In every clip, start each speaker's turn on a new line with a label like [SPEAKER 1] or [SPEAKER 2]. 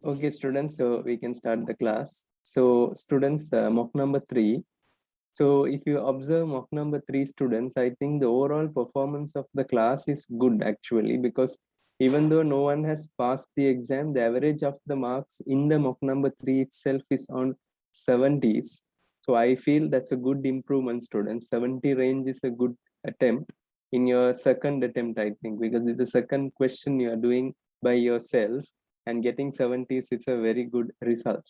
[SPEAKER 1] Okay, students, so we can start the class. So, students, mock number 3. So, if you observe mock number 3 students, I think the overall performance of the class is good actually, because even though no one has passed the exam, the average of the marks in the mock number 3 itself is on 70s. So, I feel that's a good improvement, students. 70 range is a good attempt in your second attempt, I think, because it's the second question you are doing by yourself, and getting 70s is a very good result.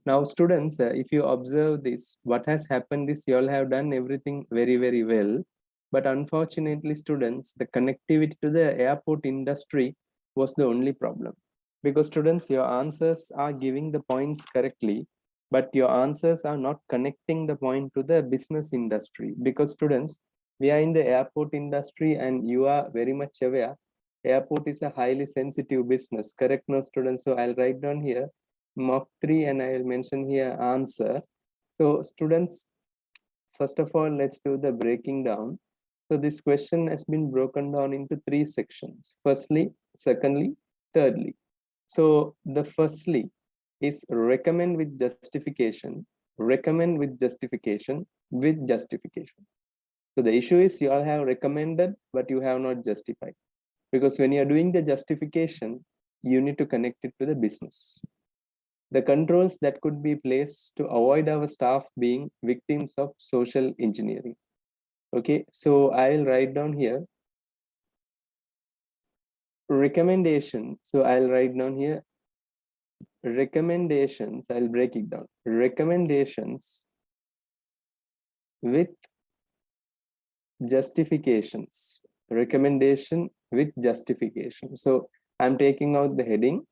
[SPEAKER 1] Now, students, if you observe this, what has happened is you all have done everything very, very well. But unfortunately, students, the connectivity to the airport industry was the only problem. Because students, your answers are giving the points correctly, but your answers are not connecting the point to the business industry. Because students, we are in the airport industry and you are very much aware, airport is a highly sensitive business. Correct, no, students? So I'll write down here mock 3 and I will mention here answer. So students, first of all, let's do the breaking down. So this question has been broken down into 3 sections. Firstly, secondly, thirdly. So the firstly is recommend with justification, recommend with justification, with justification. So the issue is you all have recommended, but you have not justified. Because when you're doing the justification, you need to connect it to the business. The controls that could be placed to avoid our staff being victims of social engineering. Okay, so I'll write down here recommendation. So I'll write down here recommendations. I'll break it down. Recommendations with justifications. Recommendation with justification. So I'm taking out the heading.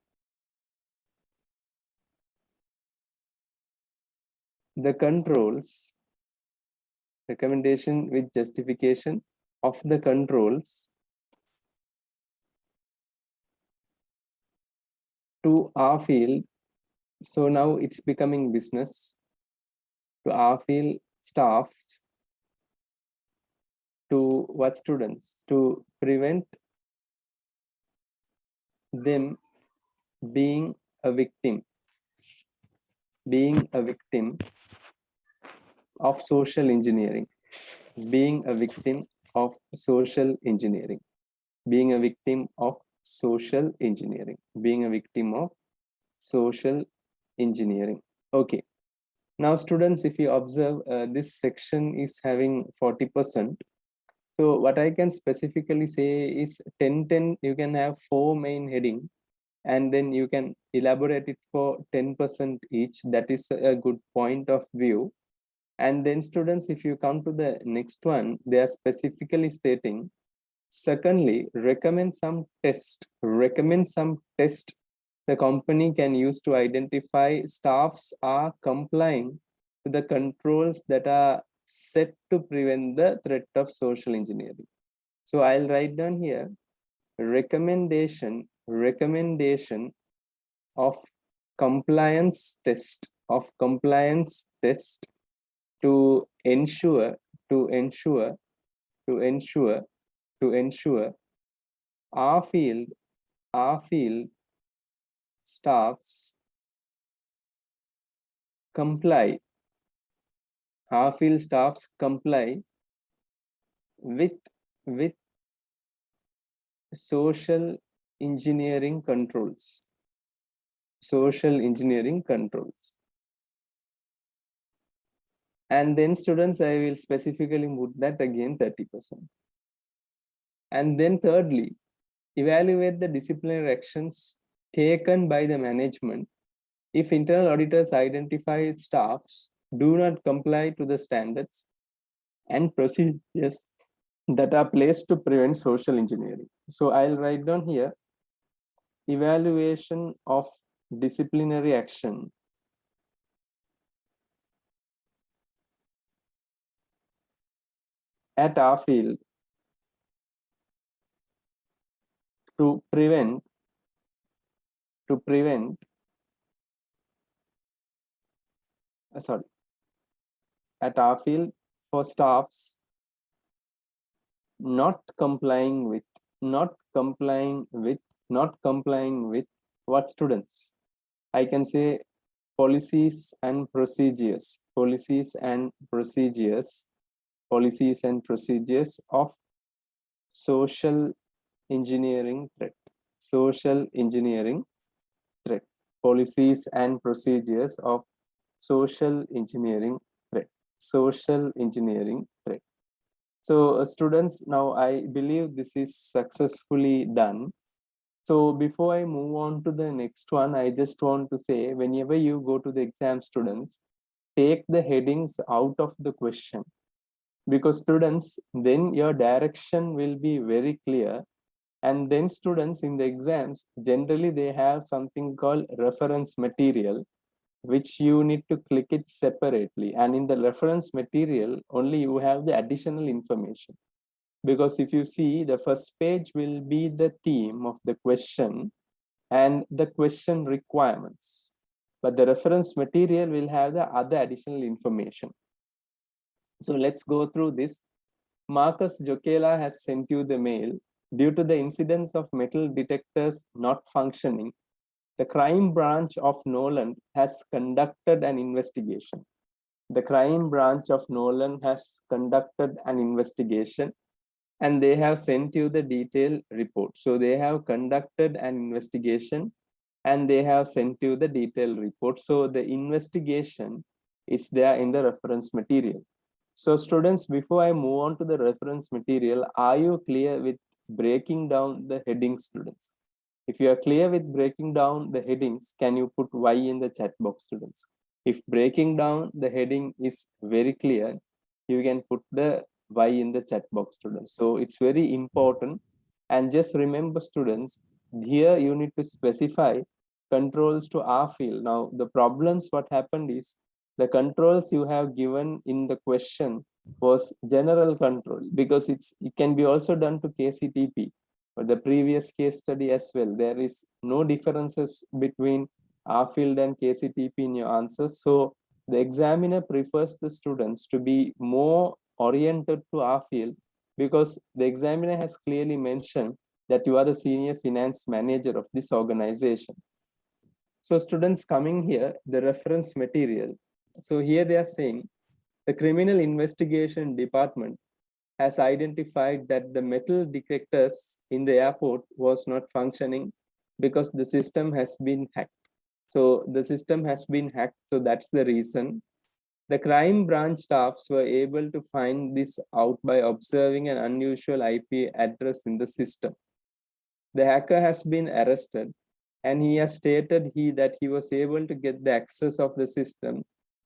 [SPEAKER 1] The controls, recommendation with justification of the controls to our field. So now it's becoming business to our field staff, to what students, to prevent them being a victim, being a victim of social engineering, being a victim of social engineering, being a victim of social engineering, being a victim of social engineering. Okay. Now, students, if you observe, this section is having 40%. So what I can specifically say is 10-10, you can have 4 main heading, and then you can elaborate it for 10% each. That is a good point of view. And then students, if you come to the next one, they are specifically stating, secondly, recommend some test the company can use to identify staffs are complying to the controls that are set to prevent the threat of social engineering. So I'll write down here recommendation of compliance test to ensure to ensure to ensure to ensure our field staffs comply our field staffs comply with with social engineering controls. Social engineering controls. And then students, I will specifically put that again 30%. And then thirdly, evaluate the disciplinary actions taken by the management if internal auditors identify staffs do not comply to the standards and procedures that are placed to prevent social engineering. So I'll write down here evaluation of disciplinary action at our field to prevent sorry at our field for staffs not complying with not complying with what students I can say policies and procedures, policies and procedures, policies and procedures of social engineering threat, social engineering threat, policies and procedures of social engineering threat, social engineering threat. So students, now I believe this is successfully done. So before I move on to the next one, I just want to say, whenever you go to the exam, students, take the headings out of the question, because students, then your direction will be very clear. And then students in the exams, generally they have something called reference material, which you need to click it separately. And in the reference material, only you have the additional information. Because if you see, the first page will be the theme of the question and the question requirements. But the reference material will have the other additional information. So let's go through this. Marcus Jokela has sent you the mail. Due to the incidence of metal detectors not functioning, the crime branch of Nolan has conducted an investigation. The crime branch of Nolan has conducted an investigation and they have sent you the detailed report. So they have conducted an investigation and they have sent you the detailed report. So the investigation is there in the reference material. So students, before I move on to the reference material, are you clear with breaking down the headings, students? If you are clear with breaking down the headings, can you put Y in the chat box, students? If breaking down the heading is very clear, you can put the Y in the chat box, students. So it's very important. And just remember, students, here you need to specify controls to R field. Now, the problems, what happened is, the controls you have given in the question was general control, because it can be also done to KCTP. But the previous case study as well, there is no differences between R field and KCTP in your answers. So the examiner prefers the students to be more oriented to R field, because the examiner has clearly mentioned that you are the senior finance manager of this organization. So students, coming here, the reference material. So here they are saying the criminal investigation department has identified that the metal detectors in the airport was not functioning because the system has been hacked. So the system has been hacked. So that's the reason. The crime branch staffs were able to find this out by observing an unusual IP address in the system. The hacker has been arrested and he has stated that he was able to get the access of the system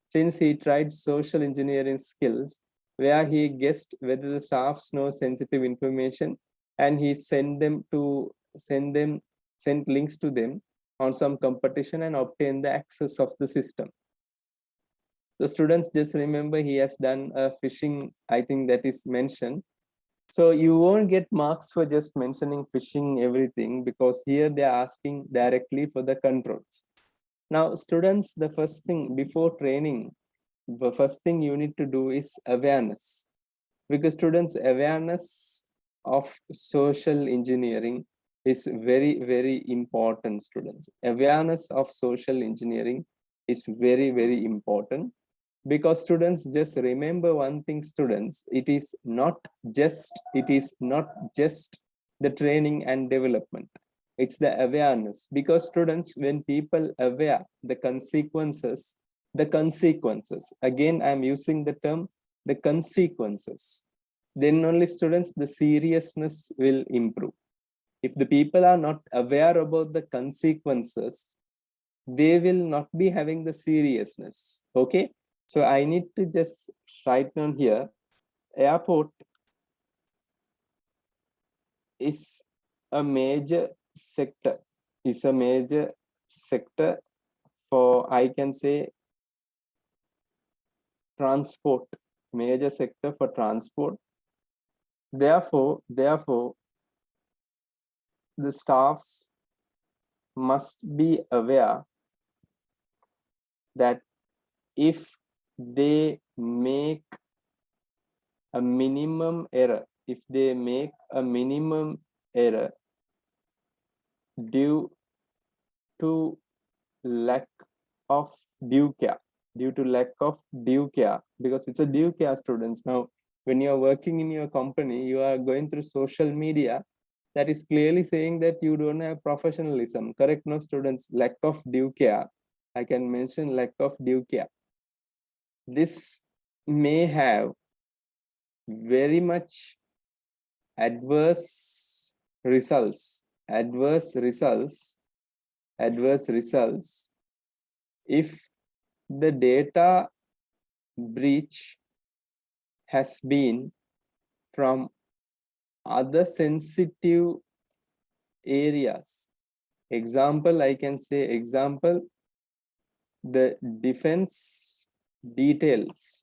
[SPEAKER 1] since he tried social engineering skills, where he guessed whether the staffs know sensitive information and he sent links to them on some competition and obtained the access of the system. So students, just remember, he has done a phishing, I think that is mentioned. So you won't get marks for just mentioning phishing everything, because here they are asking directly for the controls. Now, students, the first thing before training, the first thing you need to do is awareness, because students, awareness of social engineering is very, very important, students. Awareness of social engineering is very, very important, because students, just remember one thing, students, it is not just the training and development, it's the awareness. Because students, when people aware the consequences, again I'm using the term the consequences, then only, students, the seriousness will improve. If the people are not aware about the consequences, they will not be having the seriousness. Okay, so I need to just write down here, airport is a major sector, for, I can say, transport, major sector for transport. Therefore, the staffs must be aware that if they make a minimum error, due to lack of due care, due to lack of due care, because it's a due care students. Now, when you are working in your company, you are going through social media, that is clearly saying that you don't have professionalism. Correct? No, students, lack of due care. I can mention lack of due care. This may have very much adverse results, adverse results, adverse results if the data breach has been from other sensitive areas. Example, I can say example, the defense details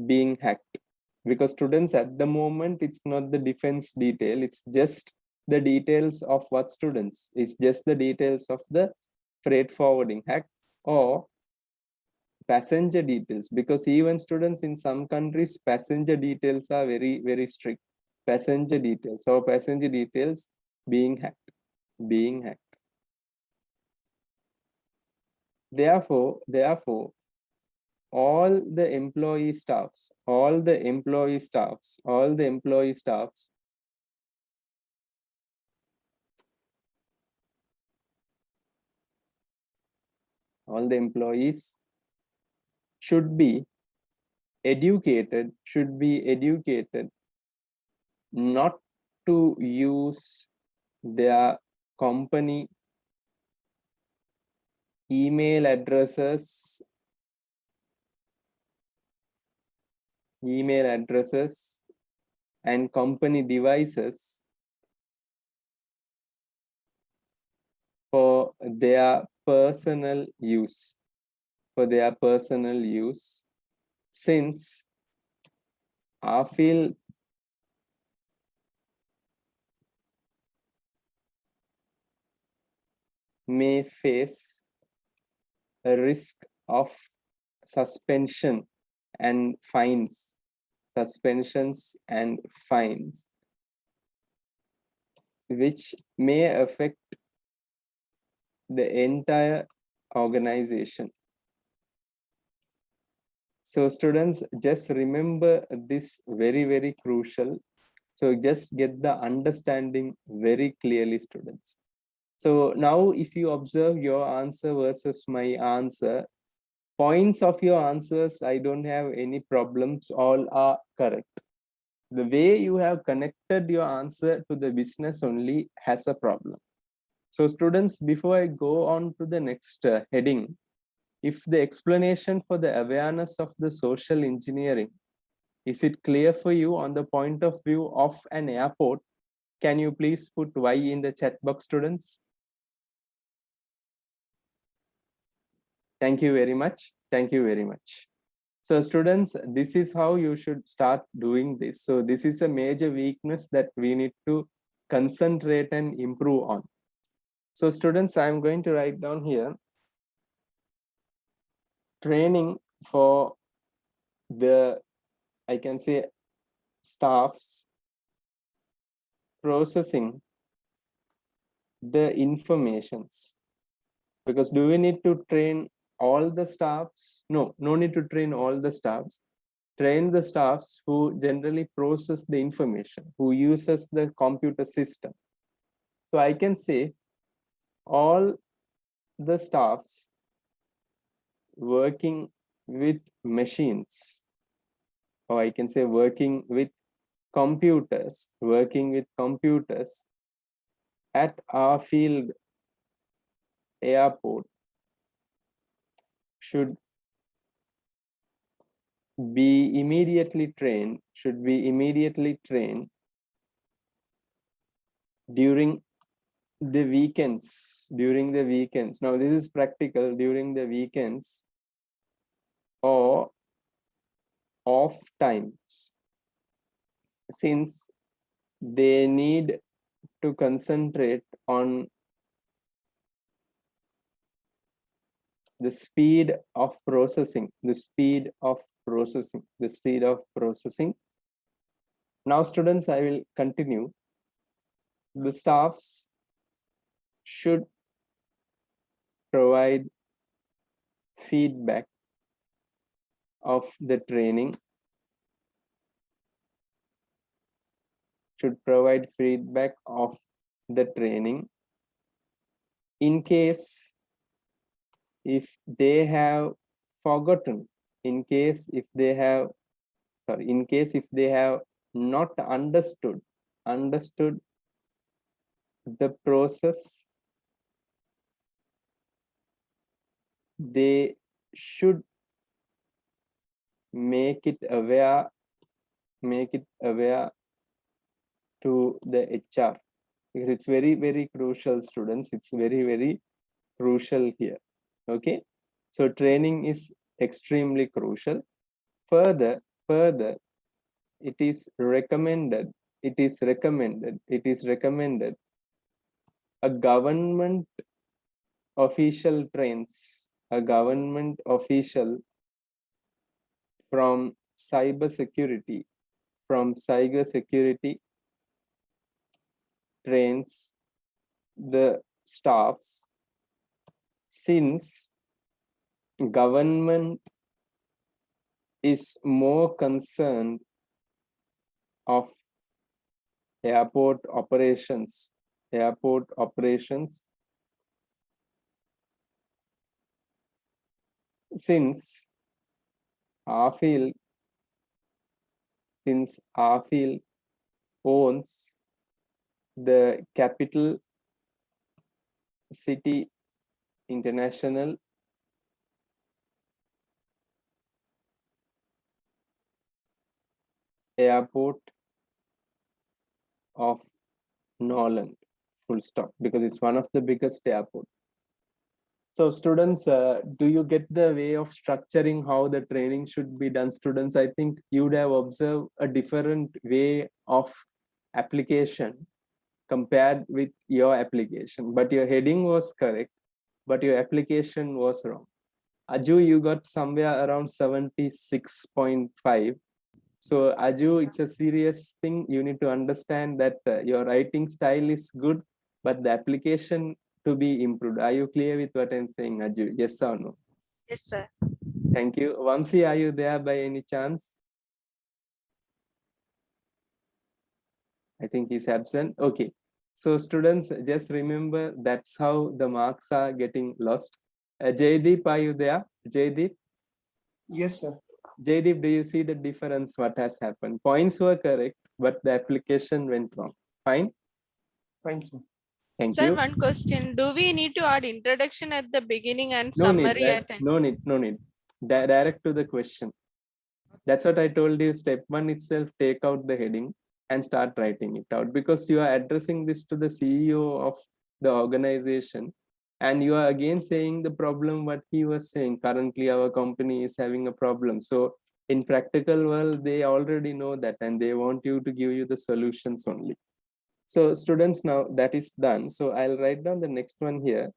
[SPEAKER 1] being hacked. Because students, at the moment, it's not the defense detail, it's just the details of what students, it's just the details of the freight forwarding hack or passenger details, because even students in some countries, passenger details are very strict. Passenger details or passenger details being hacked. Therefore, all the employee staffs, all the employee staffs all the employees should be educated not to use their company email addresses and company devices for their personal use, since I feel may face a risk of suspensions and fines, which may affect the entire organization. So students, just remember this very crucial. So just get the understanding very clearly, students. So now if you observe your answer versus my answer, points of your answers, I don't have any problems, all are correct. The way you have connected your answer to the business only has a problem. So students, before I go on to the next heading, if the explanation for the awareness of the social engineering, is it clear for you on the point of view of an airport? Can you please put Y in the chat box, students? Thank you very much. Thank you very much. So students, this is how you should start doing this. So this is a major weakness that we need to concentrate and improve on. So students, I'm going to write down here, training for the, I can say, staffs processing the informations. Because do we need to train all the staffs? No need to train all the staffs. Train the staffs who generally process the information, who uses the computer system. So I can say all the staffs working with machines, or I can say working with computers at our field airport should be immediately trained during the weekends. Now this is practical, during the weekends or off times, since they need to concentrate on the speed of processing. Now students, I will continue. The staffs should provide feedback of the training, in case if they have forgotten, in case if they have not understood the process, they should make it aware to the HR, because it's very crucial, students. It's very crucial here. Okay, so training is extremely crucial. Further, it is recommended a government official trains a government official from cybersecurity trains the staffs, since government is more concerned of airport operations, since our field owns the capital city international airport of Noland, full stop, because it's one of the biggest airport. So students, do you get the way of structuring how the training should be done, students? I think you would have observed a different way of application compared with your application, but your heading was correct, but your application was wrong. Aju, you got somewhere around 76.5. So Aju, it's a serious thing. You need to understand that your writing style is good, but the application to be improved. Are you clear with what I'm saying, Aju? Yes or no?
[SPEAKER 2] Yes, sir.
[SPEAKER 1] Thank you. Vamsi, are you there by any chance? I think he's absent. Okay. So students, just remember that's how the marks are getting lost. Jaydeep, are you there? Jaydeep?
[SPEAKER 3] Yes, sir.
[SPEAKER 1] Jaydeep, do you see the difference? What has happened? Points were correct, but the application went wrong. Fine?
[SPEAKER 3] Fine, sir.
[SPEAKER 1] Thank
[SPEAKER 2] Sir,
[SPEAKER 1] you.
[SPEAKER 2] one question. Do we need to add introduction at the beginning and
[SPEAKER 1] No need,
[SPEAKER 2] summary at the end?
[SPEAKER 1] no need. Direct to the question. That's what I told you. Step one itself, take out the heading and start writing it out, because you are addressing this to the CEO of the organization, and you are again saying the problem what he was saying. Currently our company is having a problem. So in practical world, they already know that, and they want you to give you the solutions only. So students, now that is done. So I'll write down the next one here.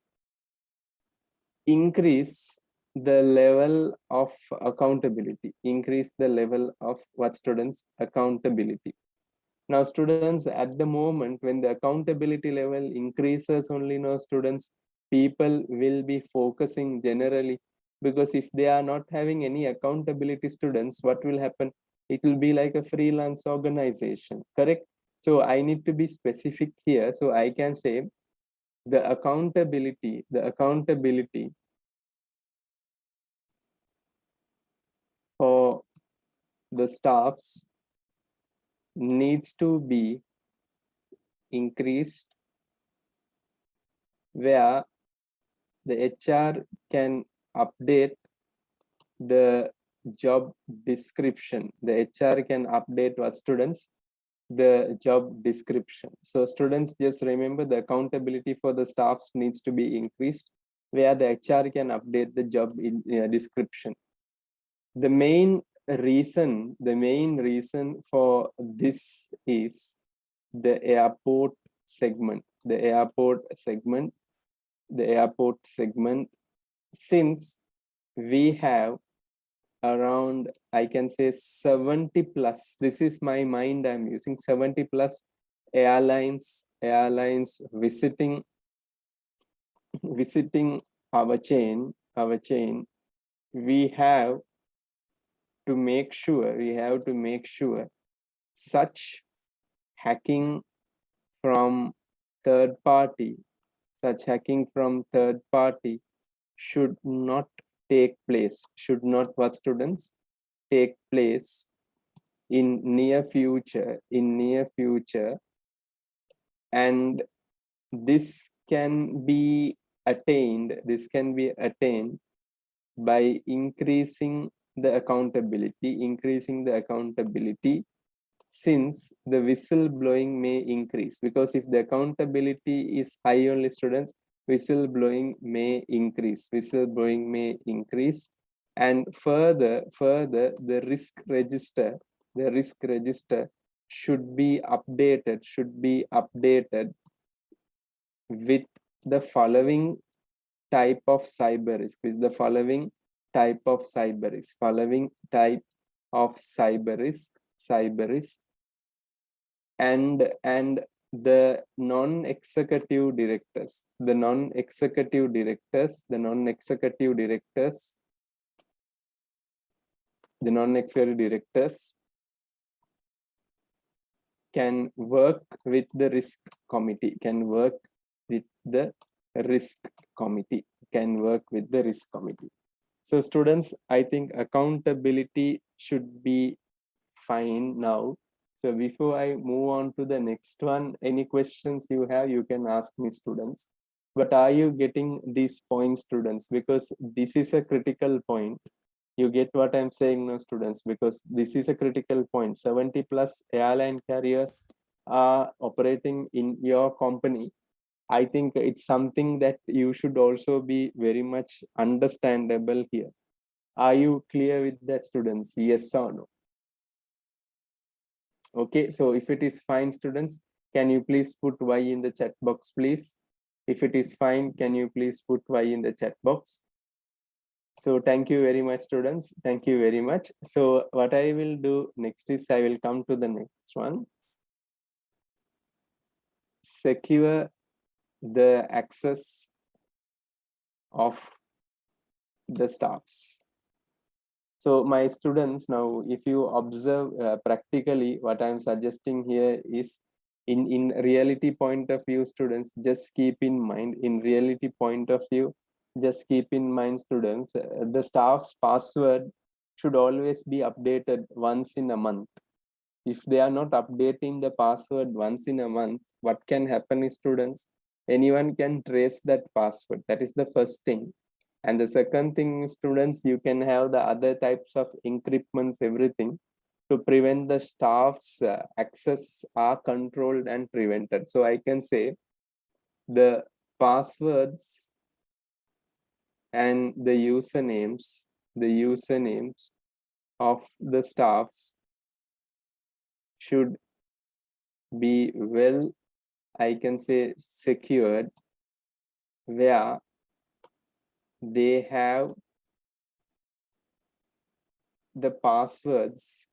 [SPEAKER 1] Increase the level of accountability. Increase the level of what, students? Accountability. Now students, at the moment when the accountability level increases only, now students, people will be focusing generally, because if they are not having any accountability, students, what will happen? It will be like a freelance organization, correct? So I need to be specific here. So I can say the accountability for the staffs needs to be increased, where the HR can update the job description. The HR can update what, students? The job description. So students, just remember the accountability for the staffs needs to be increased, where the HR can update the job description. The main reason for this is the airport segment. Since we have around, I can say 70 plus, this is my mind I'm using, 70 plus airlines visiting visiting our chain, we have to make sure such hacking from third party, should not take place, should not, what students, take place in near future, and this can be attained by increasing the accountability, since the whistleblowing may increase, because if the accountability is high only, students, whistleblowing may increase, and further the risk register should be updated with the following type of cyber risk, and the non-executive directors can work with the risk committee, So students, I think accountability should be fine now. So before I move on to the next one, any questions you have, you can ask me, students. But are you getting these points, students? Because this is a critical point. You get what I'm saying now, students, because this is a critical point. 70 plus airline carriers are operating in your company. I think it's something that you should also be very much understandable here. Are you clear with that, students? Yes or no? Okay, so if it is fine, students, can you please put Y in the chat box, please? If it is fine, can you please put Y in the chat box? So thank you very much, students. Thank you very much. So what I will do next is I will come to the next one. Secure the access of the staffs. So my students, now if you observe practically, what I'm suggesting here is in reality point of view, students, just keep in mind, students, the staff's password should always be updated once in a month. If they are not updating the password once in a month, what can happen is, students, anyone can trace that password. That is the first thing. And the second thing, students, you can have the other types of encryptments, everything, to prevent the staff's access are controlled and prevented. So I can say the passwords and the usernames of the staffs should be well, I can say, secured, where they have the passwords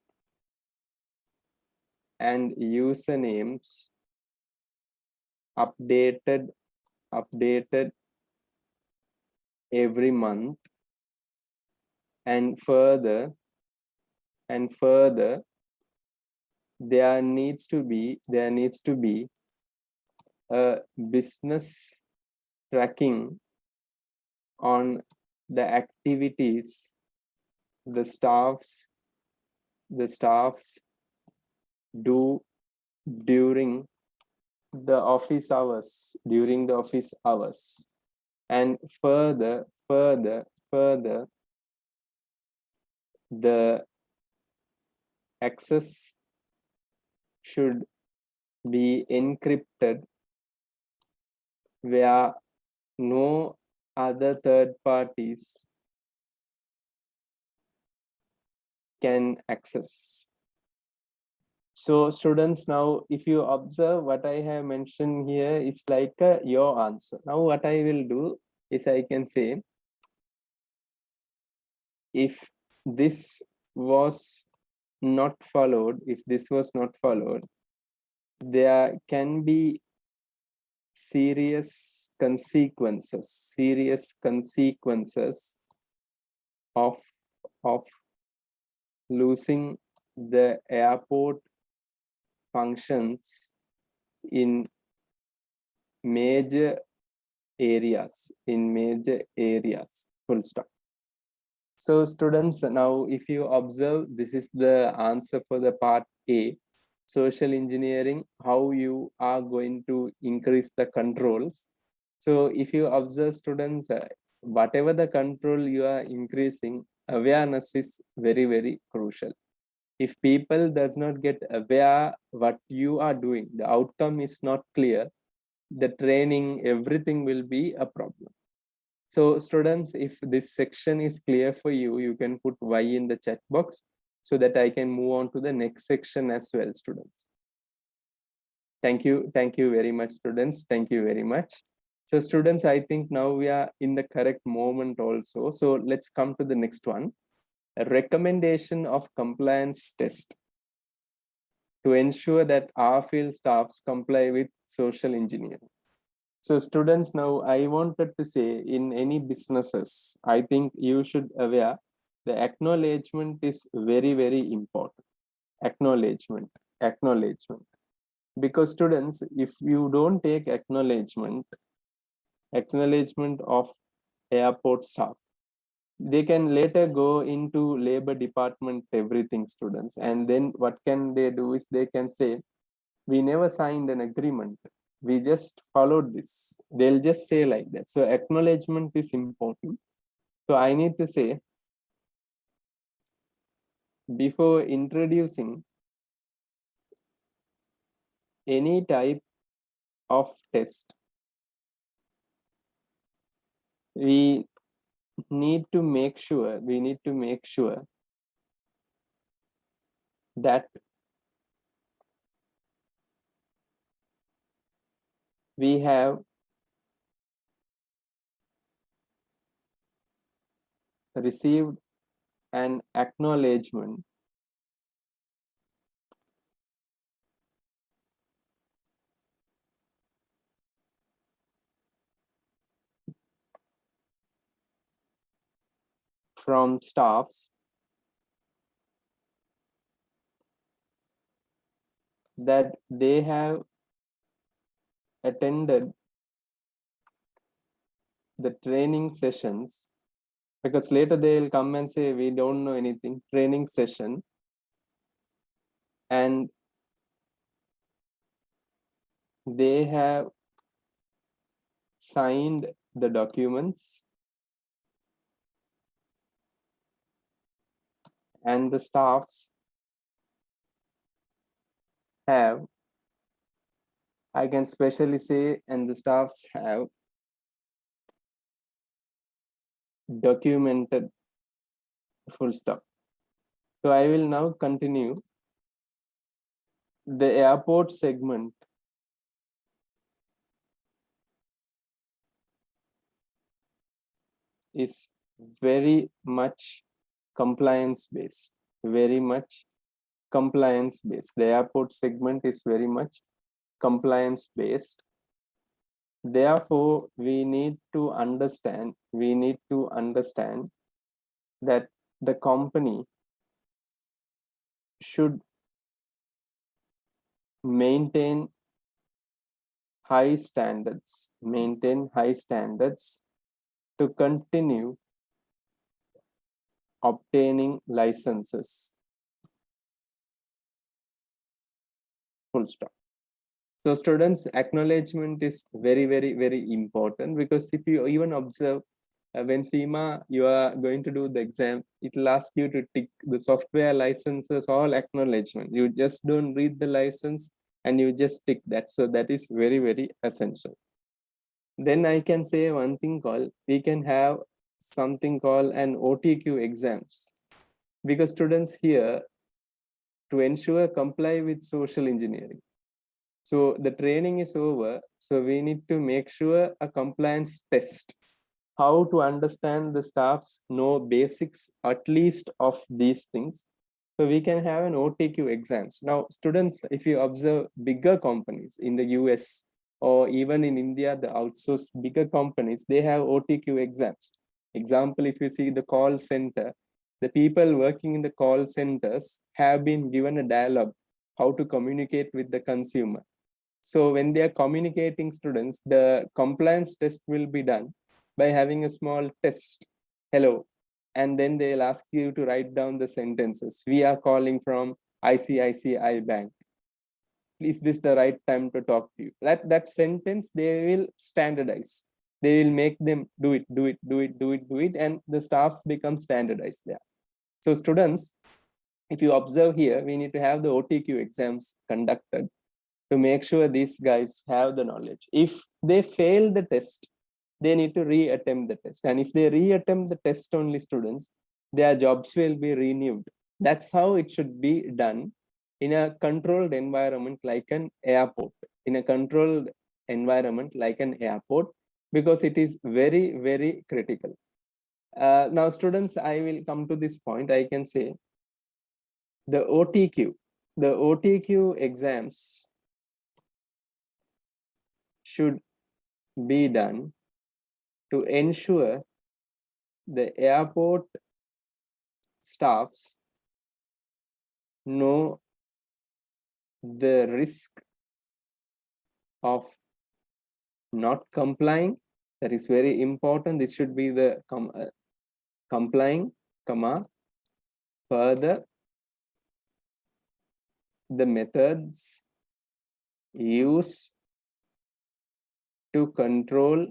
[SPEAKER 1] and usernames updated every month, and further there needs to be a business tracking on the activities the staffs do during the office hours, and further the access should be encrypted, where no other third parties can access. So students, now if you observe what I have mentioned here, it's like your answer. Now what I will do is I can say, if this was not followed, there can be serious consequences of losing the airport functions in major areas, full stop. So students, now if you observe, this is the answer for the part A, social engineering, how you are going to increase the controls. So if you observe, students, whatever the control you are increasing, awareness is very, very crucial. If people does not get aware what you are doing, the outcome is not clear, the training, everything will be a problem. So students, if this section is clear for you, you can put Y in the chat box so that I can move on to the next section as well, students. Thank you very much, students. Thank you very much. So students, I think now we are in the correct moment also. So let's come to the next one. A recommendation of compliance test to ensure that our field staffs comply with social engineering. So students, now I wanted to say, in any businesses, I think you should aware the acknowledgement is very, very important. Acknowledgement. Because students, if you don't take acknowledgement of airport staff, they can later go into labor department, everything, students. And then what can they do is they can say, we never signed an agreement, we just followed this. They'll just say like that. So acknowledgement is important. So I need to say, before introducing any type of test, we need to make sure that we have received an acknowledgement from staffs that they have attended the training sessions, because later they will come and say, we don't know anything, training session, and they have signed the documents, and the staffs have, I can specially say, and the staffs have documented, full stop. So I will now continue. The airport segment is very much compliance based, The airport segment is very much compliance based. Therefore, we need to understand that the company should maintain high standards to continue obtaining licenses. Full stop. So students, acknowledgement is very, very, very important, because if you even observe, when SEMA, you are going to do the exam, it will ask you to tick the software licenses, all acknowledgement. You just don't read the license and you just tick that. So that is very, very essential. Then I can say one thing called, we can have something called an OTQ exams, because students here, to ensure comply with social engineering. So the training is over. So we need to make sure a compliance test, how to understand the staffs know basics, at least of these things. So we can have an OTQ exams. Now, students, if you observe bigger companies in the US, or even in India, the outsourced bigger companies, they have OTQ exams. Example, if you see the call center, the people working in the call centers have been given a dialogue, how to communicate with the consumer. So when they are communicating students, the compliance test will be done by having a small test, hello, and then they'll ask you to write down the sentences. We are calling from ICICI Bank. Is this the right time to talk to you? That sentence they will standardize. They will make them do it, and the staffs become standardized there. So students, if you observe here, we need to have the OTQ exams conducted to make sure these guys have the knowledge. If they fail the test, they need to reattempt the test. And if they reattempt the test only, students, their jobs will be renewed. That's how it should be done in a controlled environment like an airport. In a controlled environment like an airport, because it is very, very critical. Now, students, I will come to this point. I can say the OTQ exams should be done to ensure the airport staffs know the risk of not complying. That is very important. This should be the complying, further the methods used to control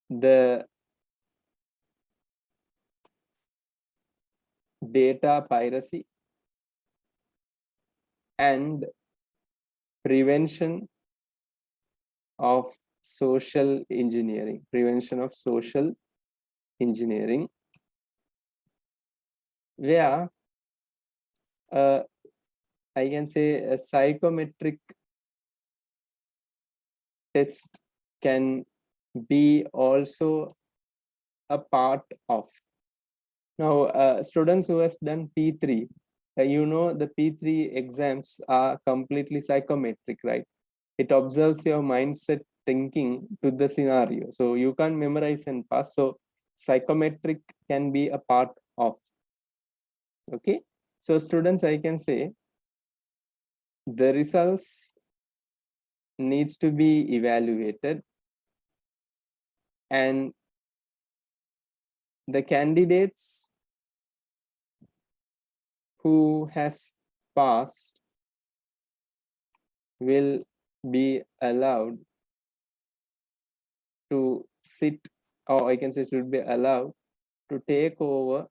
[SPEAKER 1] the data piracy and prevention of social engineering, where I can say a psychometric test can be also a part of. Now, students who has done P3, you know the P3 exams are completely psychometric, right? It observes your mindset thinking to the scenario. So you can't memorize and pass. So psychometric can be a part of. Okay. So students, I can say the results needs to be evaluated, and the candidates who has passed will be allowed to sit, or I can say should be allowed to take over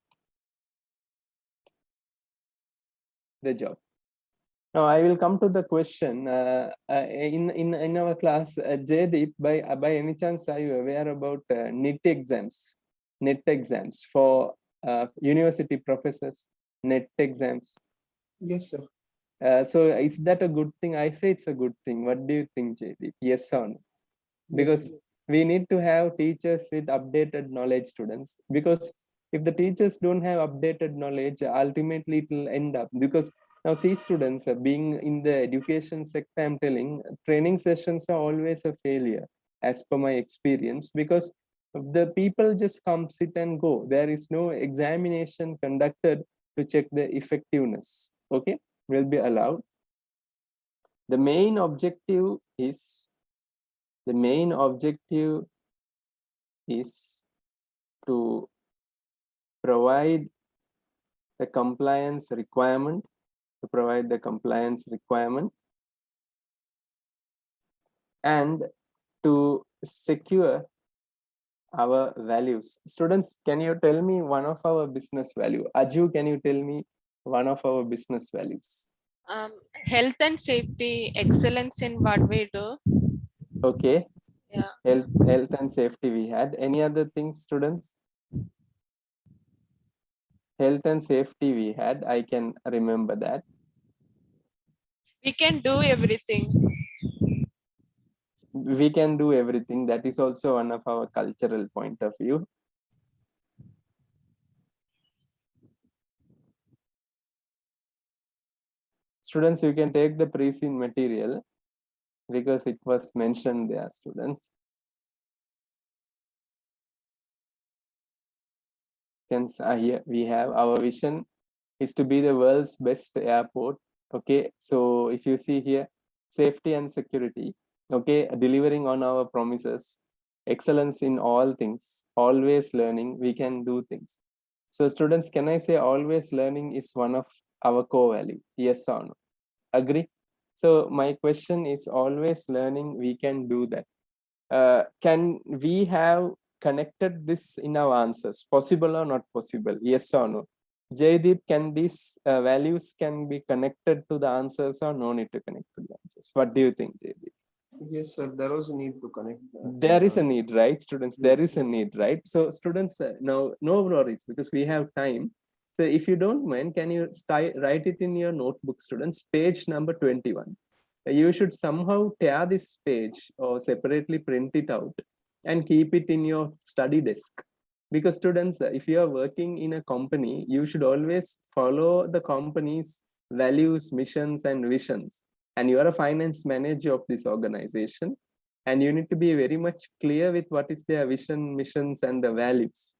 [SPEAKER 1] the job. Now I will come to the question. In our class, Jaydeep, by any chance are you aware about NET exams? NET exams for university professors. NET exams.
[SPEAKER 3] Yes, sir.
[SPEAKER 1] So is that a good thing? I say it's a good thing. What do you think, Jaydeep? Yes or no? Because
[SPEAKER 3] Yes,
[SPEAKER 1] we need to have teachers with updated knowledge, students. Because if the teachers don't have updated knowledge, ultimately it will end up. Because now see students, being in the education sector, I'm telling, training sessions are always a failure as per my experience, because the people just come, sit and go. There is no examination conducted to check the effectiveness. Okay, will be allowed. The main objective is to provide the compliance requirement, and to secure our values. Students, can you tell me one of our business value? Aju, can you tell me one of our business values?
[SPEAKER 2] Health and safety, excellence in what we do.
[SPEAKER 1] Okay.
[SPEAKER 2] Yeah.
[SPEAKER 1] Health and safety we had. Any other things, students? Health and safety we had. I can remember that.
[SPEAKER 2] We can do everything.
[SPEAKER 1] We can do everything. That is also one of our cultural point of view. Students, you can take the pre-seen material. because it was mentioned there, students. Since here we have our vision is to be the world's best airport. Okay, so if you see here, safety and security, okay, delivering on our promises, excellence in all things, always learning, we can do things. So students, can I say always learning is one of our core value? Yes or no? Agree? So my question is, always learning, we can do that. Can we have connected this in our answers? Possible or not possible? Yes or no? Jaydeep, can these values can be connected to the answers or no need to connect to the answers? What do you think, Jaydeep?
[SPEAKER 3] Yes, sir. There was a need to connect.
[SPEAKER 1] There is a need, right, students? There
[SPEAKER 3] Yes.
[SPEAKER 1] is a need, right? So students, now no worries because we have time. So if you don't mind, can you write it in your notebook, students? Page number 21. You should somehow tear this page or separately print it out and keep it in your study desk. Because students, if you are working in a company, you should always follow the company's values, missions, and visions. And you are a finance manager of this organization. And you need to be very much clear with what is their vision, missions, and the values.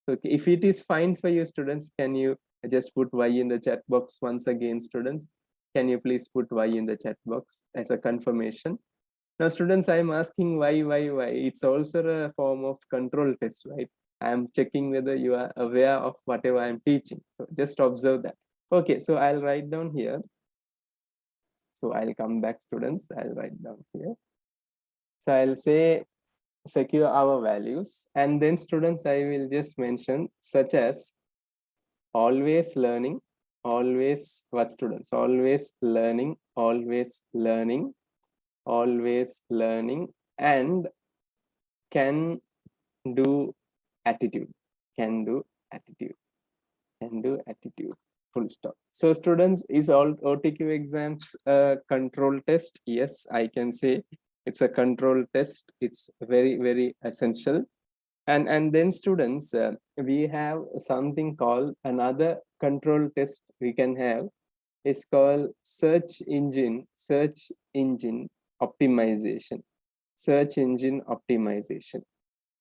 [SPEAKER 1] So if it is fine for you, students, can you just put Y in the chat box once again, students? Can you please put Y in the chat box as a confirmation? Now, students, I'm asking why. It's also a form of control test, right? I'm checking whether you are aware of whatever I'm teaching. So just observe that. Okay, so I'll write down here. So I'll come back, students. I'll write down here. So I'll say secure our values, and then students, I will just mention such as always learning, always what students, always learning, always learning, always learning, and can do attitude, can do attitude, can do attitude, full stop. So students, is all OTQ exams a control test? Yes, I can say it's a control test. It's very essential. And then students, we have something called another control test we can have. It's called search engine optimization. Search engine optimization.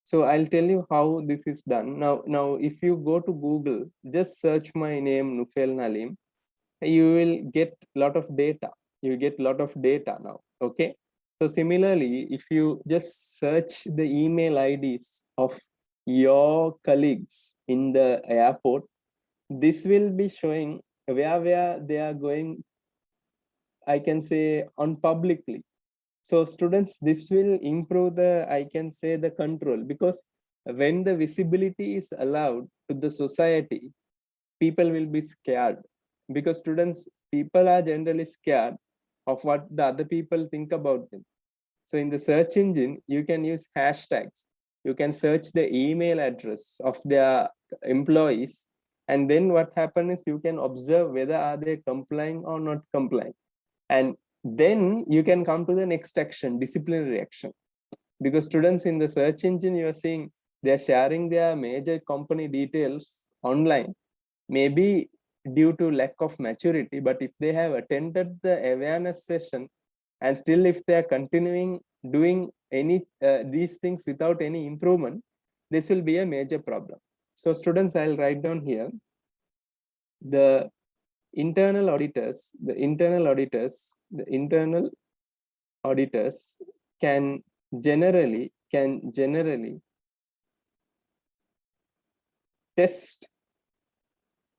[SPEAKER 1] So I'll tell you how this is done. Now, if you go to Google, just search my name, Nufel Nalim, you will get a lot of data. You get a lot of data now. Okay. So similarly, if you just search the email IDs of your colleagues in the airport, this will be showing where they are going, I can say, on publicly. So students, this will improve the, I can say, the control, because when the visibility is allowed to the society, people will be scared, because students, people are generally scared of what the other people think about them. So in the search engine, you can use hashtags. You can search the email address of their employees. And then what happens is you can observe whether are they complying or not complying. And then you can come to the next action, disciplinary action. Because students, in the search engine, you are seeing they're sharing their major company details online, maybe due to lack of maturity. But if they have attended the awareness session, and still if they are continuing doing any these things without any improvement, this will be a major problem. So students, I'll write down here, the internal auditors can generally test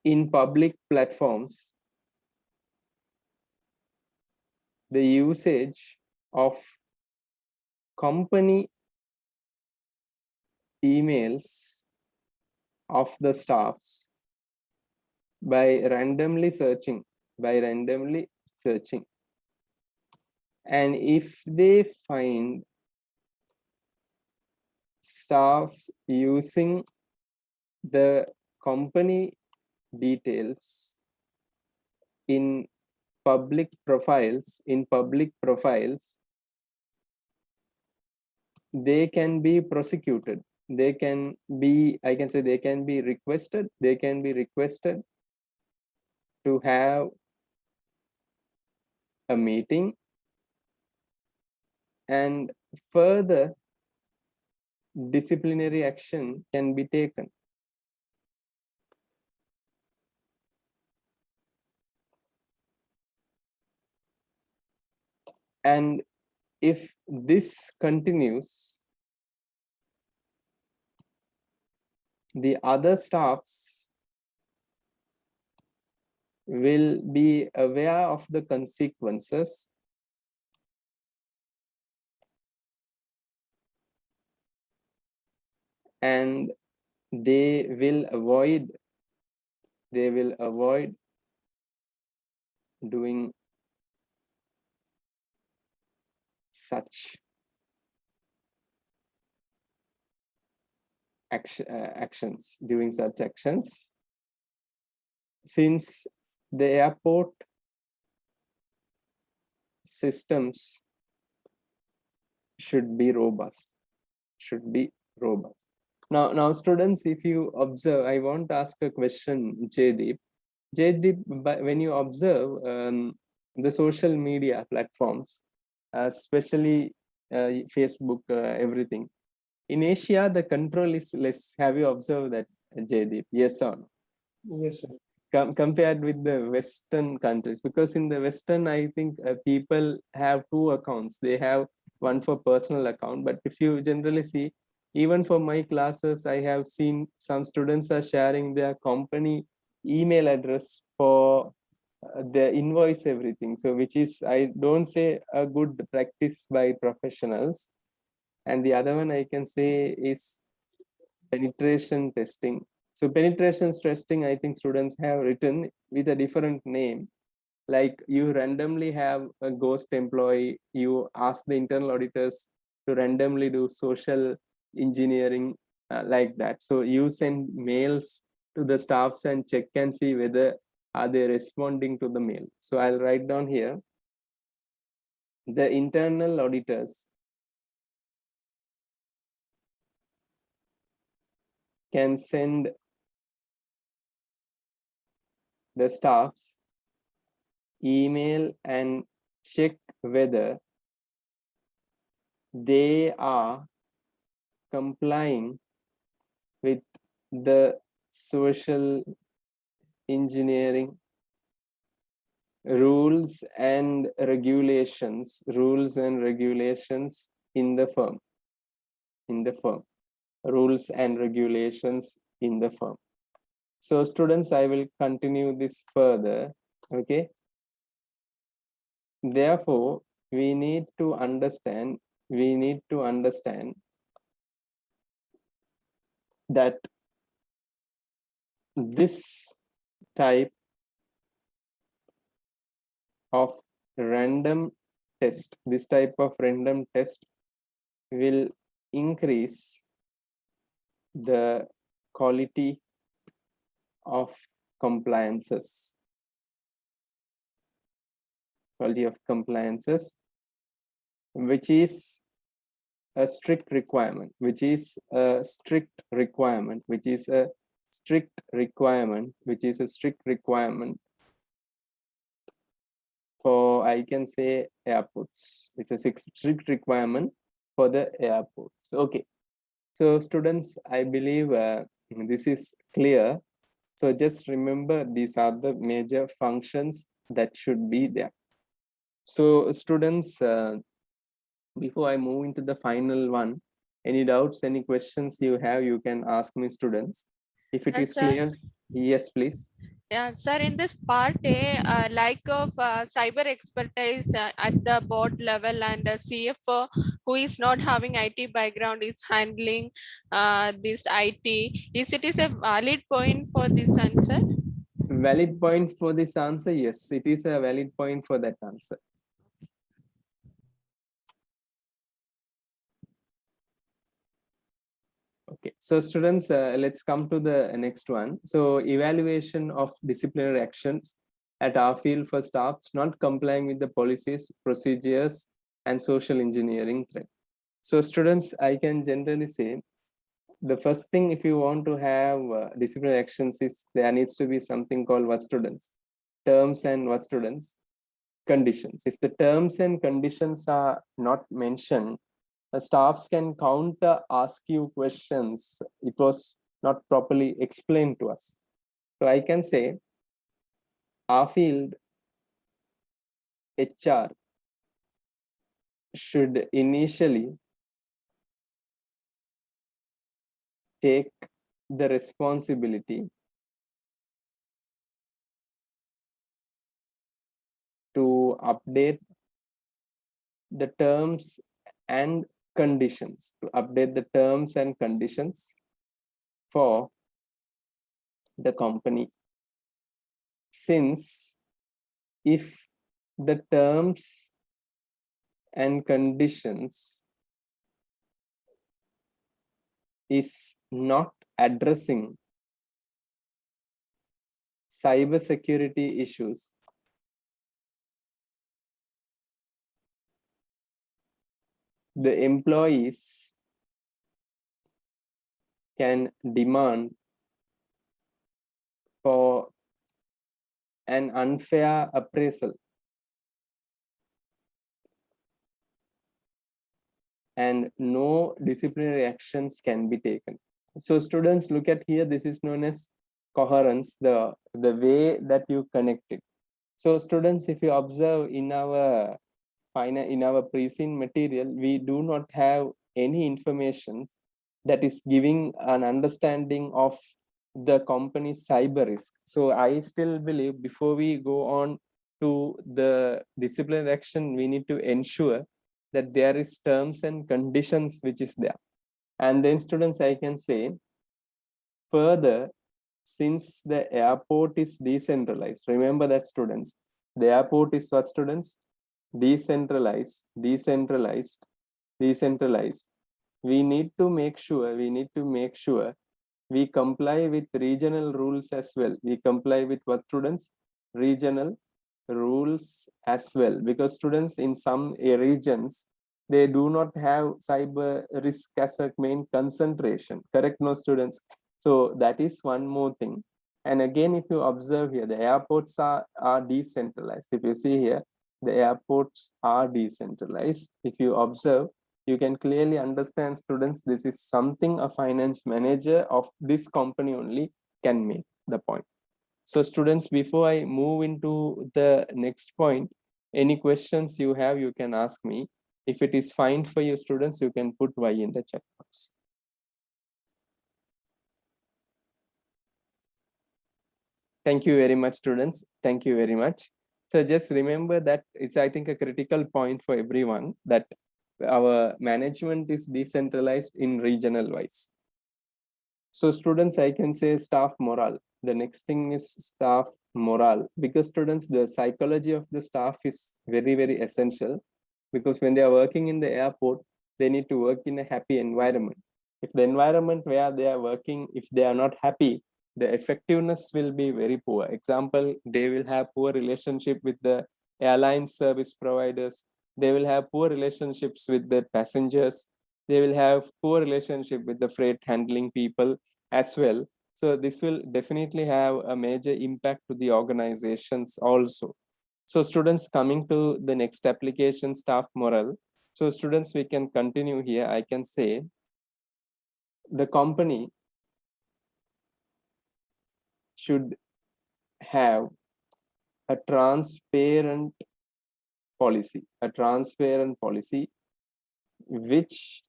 [SPEAKER 1] in public platforms the usage of company emails of the staffs by randomly searching. And if they find staffs using the company details in public profiles, they can be prosecuted. They can be, I can say, they can be requested to have a meeting and further disciplinary action can be taken. And if this continues, the other staffs will be aware of the consequences and they will avoid doing such actions, doing such actions, since the airport systems should be robust. Now students, if you observe, I want to ask a question, Jaydeep. When you observe the social media platforms, especially Facebook, everything, in Asia, the control is less. Have you observed that, Jaydeep? Yes or no?
[SPEAKER 3] Yes, sir.
[SPEAKER 1] Compared with the Western countries, because in the Western, I think people have two accounts. They have one for personal account, but if you generally see, even for my classes, I have seen some students are sharing their company email address for the invoice, everything. So which is, I don't say a good practice by professionals. And the other one I can say is penetration testing. So penetration testing, I think students have written with a different name. Like you randomly have a ghost employee, you ask the internal auditors to randomly do social engineering, like that. So you send mails to the staffs and check and see whether are they responding to the mail. So I'll write down here, the internal auditors can send the staffs email and check whether they are complying with the social engineering rules and regulations in the firm, rules and regulations in the firm. So students, I will continue this further. Okay, therefore we need to understand that this type of random test will increase the quality of compliances, which is a strict requirement, for, I can say, airports. It's a strict requirement for the airports. Okay, so students, I believe this is clear. So just remember, these are the major functions that should be there. So students, before I move into the final one, any doubts, any questions you have, you can ask me, students. If it is
[SPEAKER 2] Sir.
[SPEAKER 1] clear, yes, please.
[SPEAKER 2] Yeah, sir, in this part A, lack of cyber expertise at the board level and CFO who is not having IT background is handling this IT. Is it is a valid point for this answer?
[SPEAKER 1] Valid point for this answer? Yes, it is a valid point for that answer. Okay, so students, let's come to the next one. So evaluation of disciplinary actions at our field for staffs not complying with the policies, procedures, and social engineering threat. So students, I can generally say, the first thing, if you want to have disciplinary actions, is there needs to be something called what, students? Terms and what, students? conditions. If the terms and conditions are not mentioned, the staffs can counter ask you questions. It was not properly explained to us. So I can say our field HR should initially take the responsibility to update the terms and conditions, to update the terms and conditions for the company. Since if the terms and conditions is not addressing cyber security issues, the employees can demand for an unfair appraisal and no disciplinary actions can be taken. So students, look at here, this is known as coherence, the way that you connect it. So students, if you observe in our pre-seen material, we do not have any information that is giving an understanding of the company's cyber risk. So I still believe before we go on to the disciplinary action, we need to ensure that there is terms and conditions which is there. And then students, I can say further, since the airport is decentralized, remember that students, the airport is what students? Decentralized. We need to make sure we comply with regional rules as well. We comply with what students? Regional rules as well, because students in some regions, they do not have cyber risk as a main concentration. Correct, no students? So that is one more thing. And again, if you observe here, the airports are decentralized. If you see here, the airports are decentralized. If you observe, you can clearly understand, students, this is something a finance manager of this company only can make the point. So students, before I move into the next point, any questions you have, you can ask me. If it is fine for you students, you can put Y in the chat box. Thank you very much, students. Thank you very much. So just remember that it's, I think, a critical point for everyone that our management is decentralized in regional wise. So students, I can say staff morale. The next thing is staff morale, because students, the psychology of the staff is very, very essential, because when they are working in the airport, they need to work in a happy environment. If the environment where they are working, if they are not happy, the effectiveness will be very poor. Example, they will have poor relationship with the airline service providers. They will have poor relationships with the passengers. They will have poor relationship with the freight handling people as well. So this will definitely have a major impact to the organizations also. So students, coming to the next application, staff morale. So students, we can continue here. I can say the company should have a transparent policy, which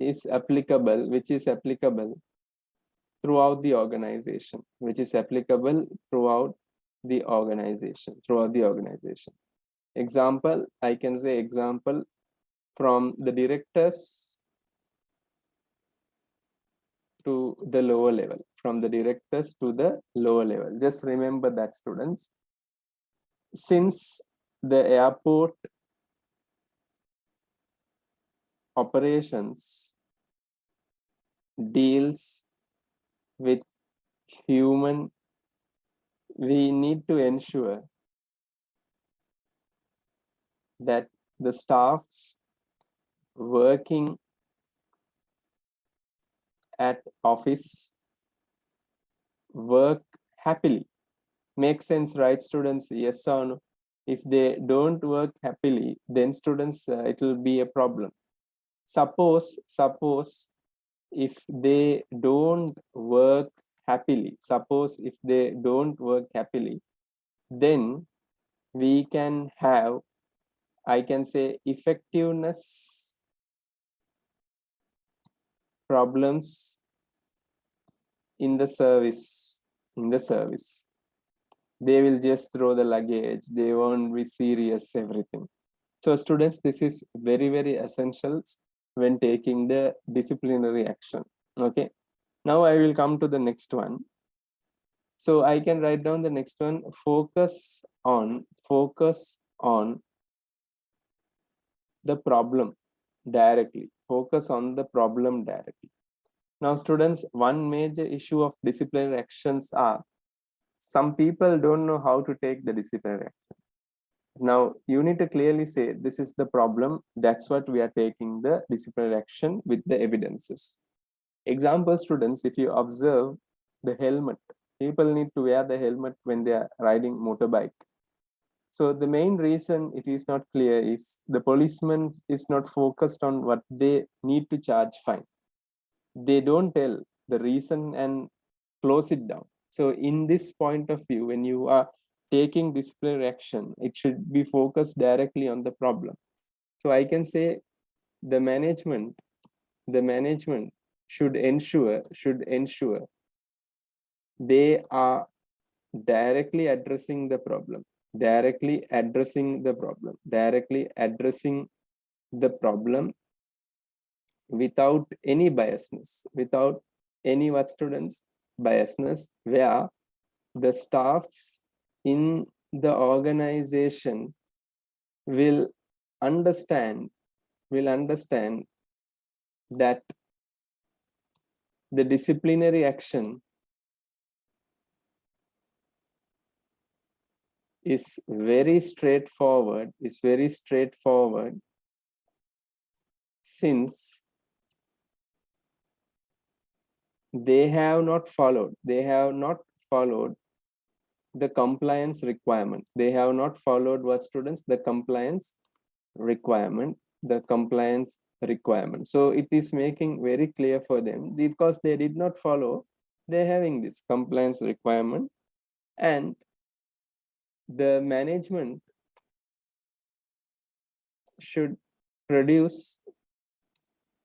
[SPEAKER 1] is applicable throughout the organization, Example, I can say example from the directors to the lower level, Just remember that, students. Since the airport operations deals with human, we need to ensure that the staffs working at office work happily. Make sense, right, students? Yes or no? If they don't work happily, then students, it will be a problem. Suppose if they don't work happily, then we can have, I can say, effectiveness problems in the service. They will just throw the luggage, they won't be serious, everything. So students, this is very, very essential when taking the disciplinary action. Okay, now I will come to the next one. So I can write down the next one: focus on the problem directly. Focus on the problem directly. Now students, one major issue of disciplinary actions are some people don't know how to take the disciplinary action. Now you need to clearly say, this is the problem, that's what we are taking the disciplinary action with the evidences. Example, students, if you observe the helmet, people need to wear the helmet when they are riding motorbike. So the main reason it is not clear is the policeman is not focused on what they need to charge fine. They don't tell the reason and close it down. So in this point of view, when you are taking disciplinary action, it should be focused directly on the problem. So I can say the management should ensure they are directly addressing the problem without any biasness, without any what students biasness, where the staffs in the organization will understand that the disciplinary action is very straightforward, since they have not followed the compliance requirement. They have not followed what students, the compliance requirement. So it is making very clear for them, because they did not follow, they're having this compliance requirement. And the management should produce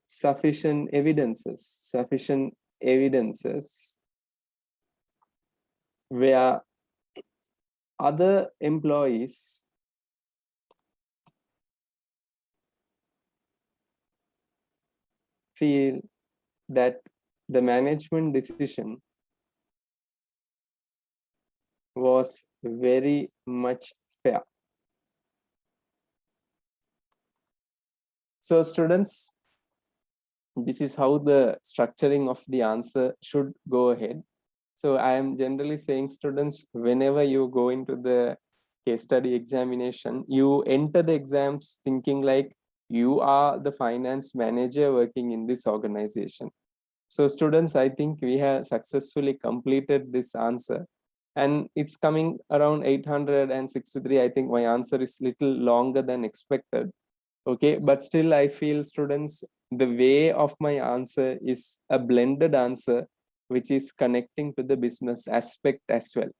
[SPEAKER 1] sufficient evidences where other employees feel that the management decision was very much fair. So students, this is how the structuring of the answer should go ahead. So I am generally saying, students, whenever you go into the case study examination, you enter the exams thinking like you are the finance manager working in this organization. So students, I think we have successfully completed this answer, and it's coming around 863. I think my answer is little longer than expected. Okay, but still I feel, students, the way of my answer is a blended answer, which is connecting to the business aspect as well.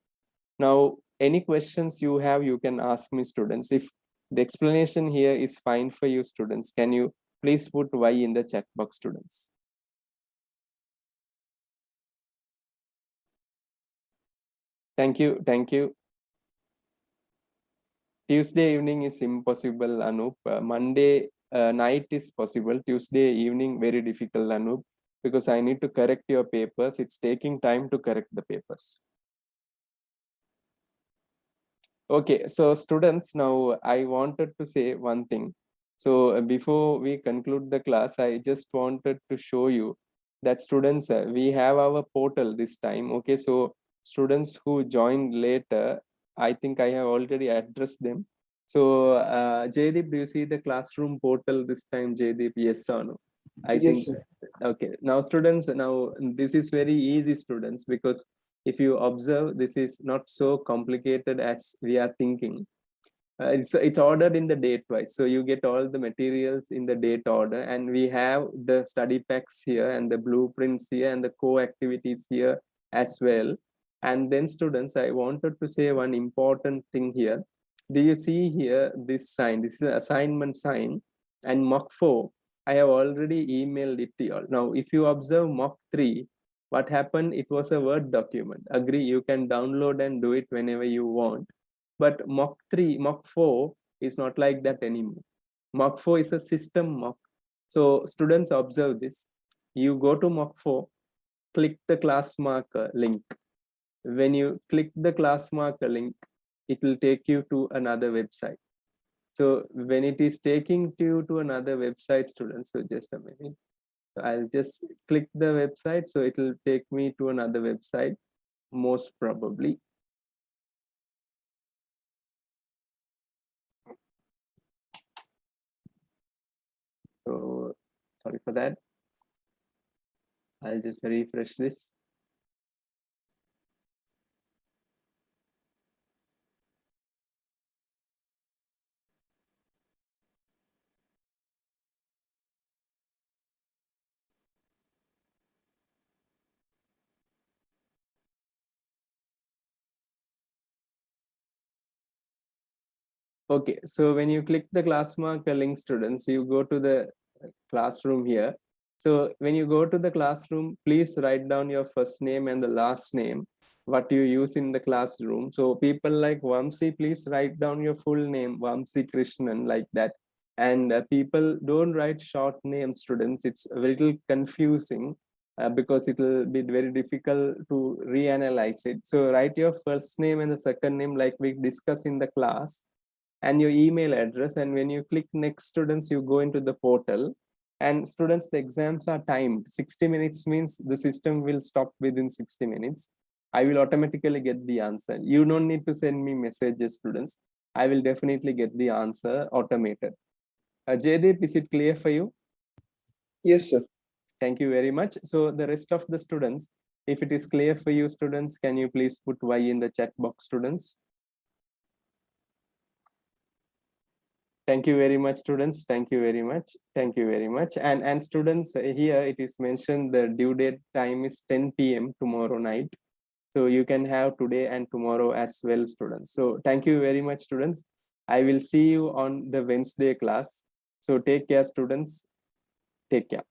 [SPEAKER 1] Now, any questions you have, you can ask me, students. If the explanation here is fine for you, students, can you please put Y in the chat box, students? Thank you. Tuesday evening is impossible, Anup. Monday night is possible. Tuesday evening, very difficult, Anup, because I need to correct your papers. It's taking time to correct the papers. Okay, so students, now I wanted to say one thing. So before we conclude the class, I just wanted to show you that, students, we have our portal this time. Okay, so students who joined later, I think I have already addressed them. So Jaydeep, do you see the classroom portal this time, Jaydeep? Yes or no? I think.
[SPEAKER 3] Sir.
[SPEAKER 1] Okay, now students, now this is very easy, students, because if you observe, this is not so complicated as we are thinking. It's ordered in the date wise, so you get all the materials in the date order, and we have the study packs here and the blueprints here and the co-activities here as well. And then students, I wanted to say one important thing here. Do you see here this sign? This is an assignment sign, and mock 4 I have already emailed it to you all. Now if you observe mock 3, what happened, it was a Word document. Agree, you can download and do it whenever you want. But mock 4 is not like that anymore. Mock 4 is a system mock. So students, observe this. You go to mock 4, click the class marker link. When you click the class marker link, it will take you to another website. So when it is taking you to another website, students, so just a minute. So I'll just click the website. So it will take me to another website, most probably. So sorry for that. I'll just refresh this. Okay, so when you click the class marker link, students, you go to the classroom here. So when you go to the classroom, please write down your first name and the last name, what you use in the classroom. So people like Vamsi, please write down your full name, Vamsi Krishnan, like that. And people don't write short names, students. It's a little confusing because it will be very difficult to reanalyze it. So write your first name and the second name like we discussed in the class, and your email address. And when you click next, students, you go into the portal. And students, the exams are timed. 60 minutes means the system will stop within 60 minutes. I will automatically get the answer. You don't need to send me messages, students. I will definitely get the answer automated. Jaydeep, is it clear for you?
[SPEAKER 3] Yes, sir.
[SPEAKER 1] Thank you very much. So the rest of the students, if it is clear for you, students, can you please put Y in the chat box, students? Thank you very much, students. Thank you very much. Thank you very much. And students, here it is mentioned the due date time is 10 p.m. tomorrow night. So you can have today and tomorrow as well, students. So thank you very much, students. I will see you on the Wednesday class. So take care, students. Take care.